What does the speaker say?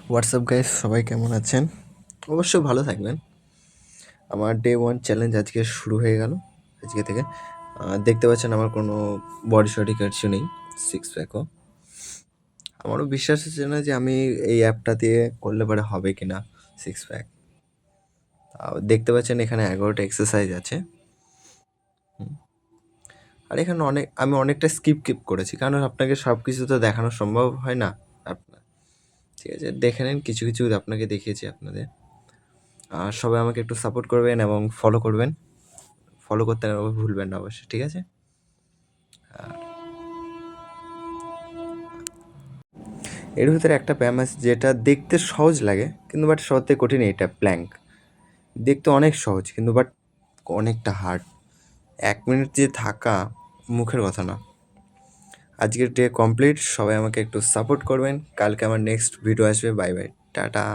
WhatsApp guys, সবাই কেমন আছেন? অবশ্যই ভালো থাকবেন। আমার ডে 1 চ্যালেঞ্জ আজকে শুরু হয়ে গেল। আজকে থেকে দেখতে পাচ্ছেন আমার কোনো বডি সডি কিছু নেই, সিক্স প্যাকও। আমারও বিশ্বাস হচ্ছে না যে আমি এই অ্যাপটা দিয়ে করলে পরে হবে কিনা সিক্স প্যাক। দেখতে পাচ্ছেন এখানে 11টা এক্সারসাইজ আছে। আর এখানে আমি অনেকটা স্কিপ করেছি, কারণ আপনাকে সব কিছু তো দেখানো সম্ভব হয় না। আপনার ঠিক আছে, দেখে নিন, কিছু কিছু আপনাকে দেখিয়েছি আপনাদের। আর সবাই আমাকে একটু সাপোর্ট করবেন এবং ফলো করবেন। ফলো করতে ভুলবেন না অবশ্যই, ঠিক আছে? এর ভিতরে একটা ব্যায়াম আছে যেটা দেখতে সহজ লাগে, কিন্তু বাট সব থেকে কঠিন এটা প্ল্যাঙ্ক। দেখতে অনেক সহজ, কিন্তু বাট অনেকটা হার্ড। 1 মিনিট যে থাকা মুখের কথা না। আজকের ডে কমপ্লিট। সবাই আমাকে একটু সাপোর্ট করবেন। কালকে আমার নেক্সট ভিডিও আসবে। Bye bye, tata.